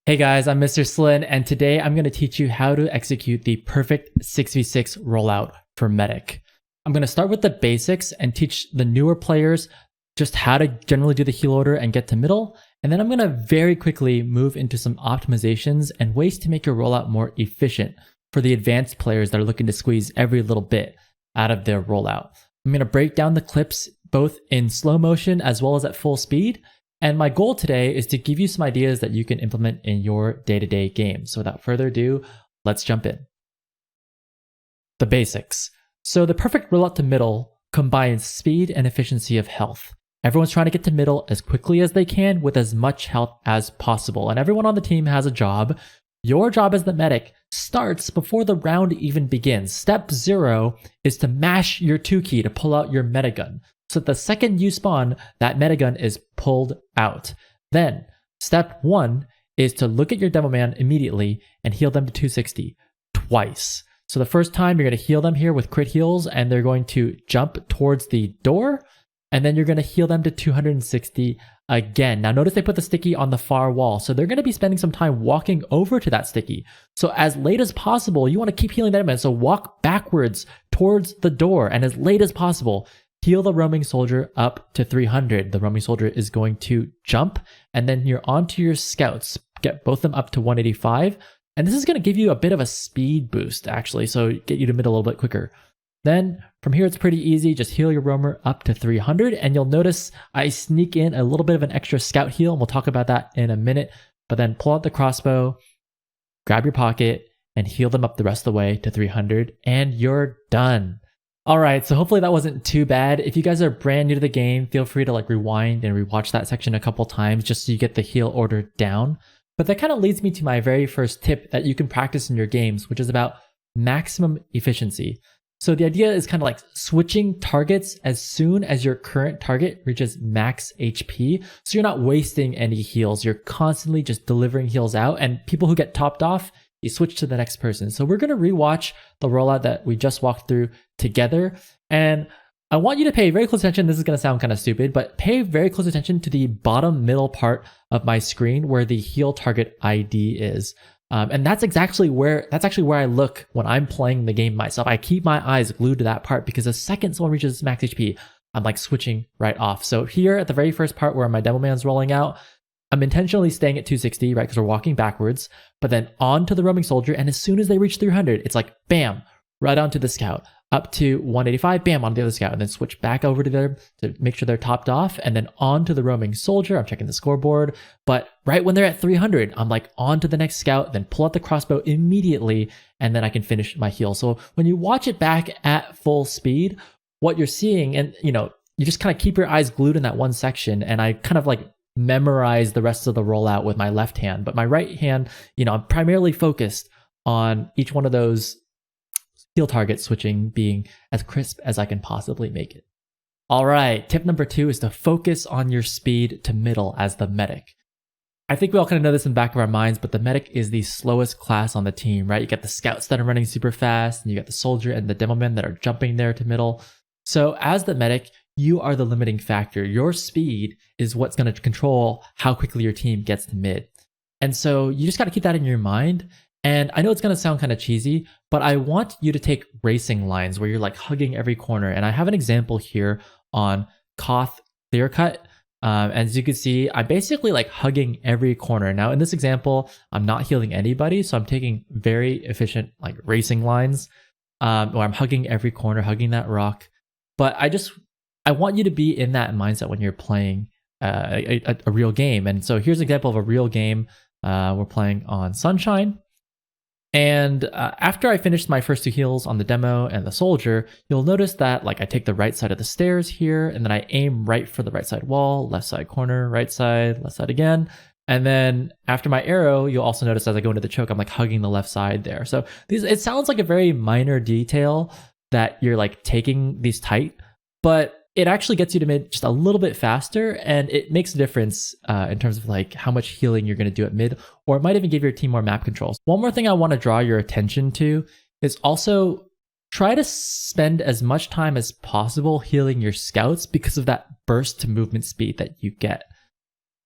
Hey guys, I'm Mr. SLIN, and today I'm going to teach you how to execute the perfect 6v6 rollout for Medic. I'm going to start with the basics and teach the newer players just how to generally do the heal order and get to middle, and then I'm going to very quickly move into some optimizations and ways to make your rollout more efficient for the advanced players that are looking to squeeze every little bit out of their rollout. I'm going to break down the clips both in slow motion as well as at full speed. And my goal today is to give you some ideas that you can implement in your day-to-day game. So without further ado, let's jump in. The basics. So the perfect rollout to middle combines speed and efficiency of health. Everyone's trying to get to middle as quickly as they can with as much health as possible. And everyone on the team has a job. Your job as the medic starts before the round even begins. Step 0 is to mash your 2 key to pull out your metagun. So the second you spawn, that metagun is pulled out. Then, step 1 is to look at your demo man immediately and heal them to 260 twice. So the first time you're going to heal them here with crit heals and they're going to jump towards the door, and then you're going to heal them to 260 again. Now notice they put the sticky on the far wall, so they're going to be spending some time walking over to that sticky. So as late as possible, you want to keep healing that man, so walk backwards towards the door, and as late as possible, heal the roaming soldier up to 300. The roaming soldier is going to jump, and then you're onto your scouts. Get both of them up to 185. And this is going to give you a bit of a speed boost, actually, so get you to mid a little bit quicker. Then from here, it's pretty easy. Just heal your roamer up to 300, and you'll notice I sneak in a little bit of an extra scout heal, and we'll talk about that in a minute. But then pull out the crossbow, grab your pocket, and heal them up the rest of the way to 300, and you're done. All right, so hopefully that wasn't too bad. If you guys are brand new to the game, feel free to rewind and rewatch that section a couple times just so you get the heal order down. But that kind of leads me to my very first tip that you can practice in your games, which is about maximum efficiency. So the idea is kind of like switching targets as soon as your current target reaches max HP. So you're not wasting any heals. You're constantly just delivering heals out, and people who get topped off, you switch to the next person. So we're going to rewatch the rollout that we just walked through together. And I want you to pay very close attention. This is going to sound kind of stupid, but pay very close attention to the bottom middle part of my screen where the heal target ID is. And that's actually where I look when I'm playing the game myself. I keep my eyes glued to that part because the second someone reaches max HP, I'm switching right off. So here at the very first part where my demo man's rolling out, I'm intentionally staying at 260, right? Because we're walking backwards, but then on to the roaming soldier. And as soon as they reach 300, it's like, bam, right onto the scout, up to 185, bam, on the other scout, and then switch back over to them to make sure they're topped off, and then on to the roaming soldier. I'm checking the scoreboard, but right when they're at 300, I'm on to the next scout, then pull out the crossbow immediately, and then I can finish my heal. So when you watch it back at full speed, what you're seeing, and you just kind of keep your eyes glued in that one section, and I kind of memorize the rest of the rollout with my left hand, but my right hand, I'm primarily focused on each one of those heal target switching being as crisp as I can possibly make it. All right, tip number 2 is to focus on your speed to middle as the medic. I think we all kind of know this in the back of our minds, but the medic is the slowest class on the team, right? You got the scouts that are running super fast, and you got the soldier and the demo men that are jumping there to middle. So as the medic, you are the limiting factor. Your speed is what's going to control how quickly your team gets to mid. And so you just got to keep that in your mind. And I know it's going to sound kind of cheesy, but I want you to take racing lines where you're hugging every corner. And I have an example here on Koth Clear Cut. As you can see, I'm basically hugging every corner. Now in this example, I'm not healing anybody. So I'm taking very efficient racing lines where I'm hugging every corner, hugging that rock. But I want you to be in that mindset when you're playing a real game. And so here's an example of a real game. We're playing on Sunshine. And after I finished my first 2 heals on the demo and the soldier, you'll notice that I take the right side of the stairs here, and then I aim right for the right side wall, left side corner, right side, left side again. And then after my arrow, you'll also notice as I go into the choke, I'm hugging the left side there. So it sounds like a very minor detail that you're taking these tight, but it actually gets you to mid just a little bit faster, and it makes a difference in terms of how much healing you're going to do at mid, or it might even give your team more map controls. One more thing I want to draw your attention to is also try to spend as much time as possible healing your scouts because of that burst to movement speed that you get.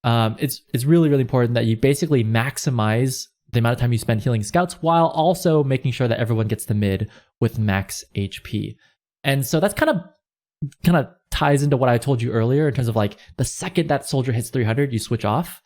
it's really, really important that you basically maximize the amount of time you spend healing scouts while also making sure that everyone gets to mid with max HP. And so that's kind of ties into what I told you earlier in terms of like the second that soldier hits 300, you switch off.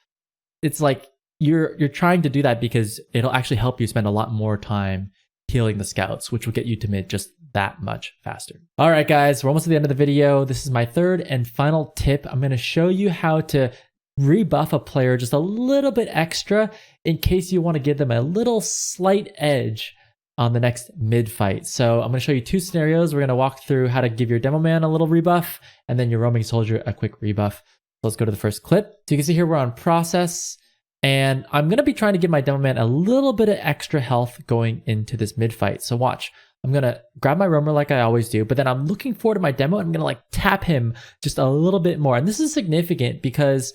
It's like you're trying to do that because it'll actually help you spend a lot more time healing the scouts, which will get you to mid just that much faster. All right, guys, we're almost at the end of the video. This is my third and final tip. I'm going to show you how to rebuff a player just a little bit extra in case you want to give them a little slight edge on the next mid fight. So I'm going to show you two scenarios. We're going to walk through how to give your demo man a little rebuff and then your roaming soldier a quick rebuff. So let's go to the first clip. So you can see here we're on process, and I'm going to be trying to give my demo man a little bit of extra health going into this mid fight. So watch. I'm going to grab my roamer like I always do, but then I'm looking forward to my demo and I'm going to like tap him just a little bit more. And this is significant because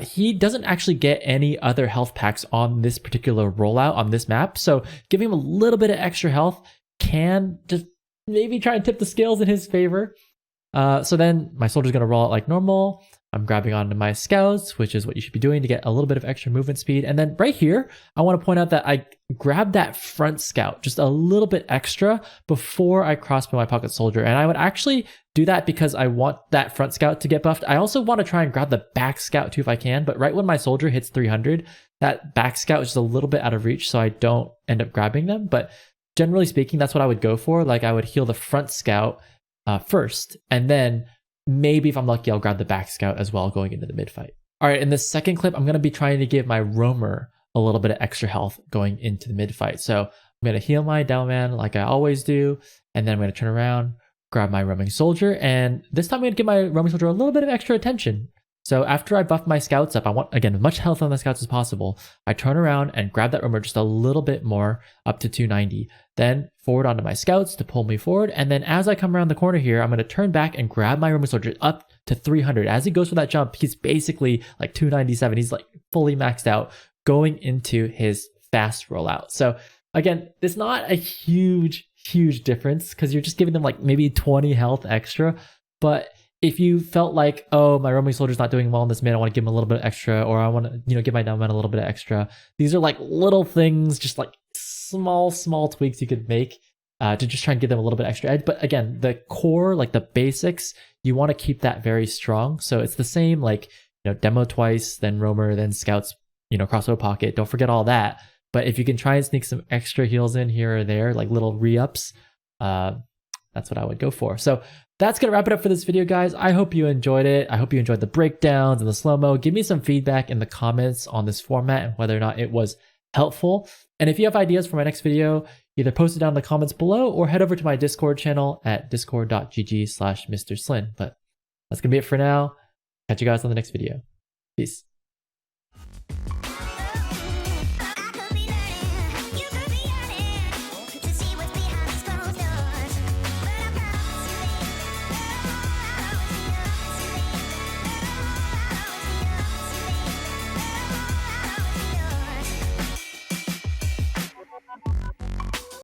he doesn't actually get any other health packs on this particular rollout on this map. So giving him a little bit of extra health can just maybe try and tip the scales in his favor. So then my soldier's going to roll out like normal. I'm grabbing onto my scouts, which is what you should be doing to get a little bit of extra movement speed. And then right here, I want to point out that I grabbed that front scout just a little bit extra before I crossbow my pocket soldier. And I would actually do that because I want that front scout to get buffed. I also want to try and grab the back scout too if I can, but right when my soldier hits 300, that back scout is just a little bit out of reach, so I don't end up grabbing them. But generally speaking, that's what I would go for. Like I would heal the front scout first, and then maybe if I'm lucky, I'll grab the back scout as well going into the mid fight. All right, in this second clip, I'm going to be trying to give my roamer a little bit of extra health going into the mid fight. So I'm going to heal my demo man like I always do, and then I'm going to turn around, grab my roaming soldier, and this time I'm going to give my roaming soldier a little bit of extra attention. So after I buff my scouts up, I want, again, as much health on the scouts as possible. I turn around and grab that roamer just a little bit more, up to 290. Then forward onto my scouts to pull me forward. And then as I come around the corner here, I'm going to turn back and grab my roaming soldier up to 300. As he goes for that jump, he's basically like 297. He's like fully maxed out going into his fast rollout. So again, it's not a huge difference because you're just giving them like maybe 20 health extra. But if you felt like, oh, my roaming soldier's not doing well in this mid, I want to give him a little bit extra, or I want to, give my demo man a little bit of extra. These are like little things, just like small tweaks you could make to just try and give them a little bit extra edge. But again, the core, like the basics, you want to keep that very strong. So it's the same, like, demo twice, then roamer, then scouts, crossbow pocket. Don't forget all that. But if you can try and sneak some extra heals in here or there, like little re-ups, that's what I would go for. So that's going to wrap it up for this video, guys. I hope you enjoyed it. I hope you enjoyed the breakdowns and the slow-mo. Give me some feedback in the comments on this format and whether or not it was helpful. And if you have ideas for my next video, either post it down in the comments below or head over to my Discord channel at discord.gg/MrSLIN. But that's going to be it for now. Catch you guys on the next video. Peace.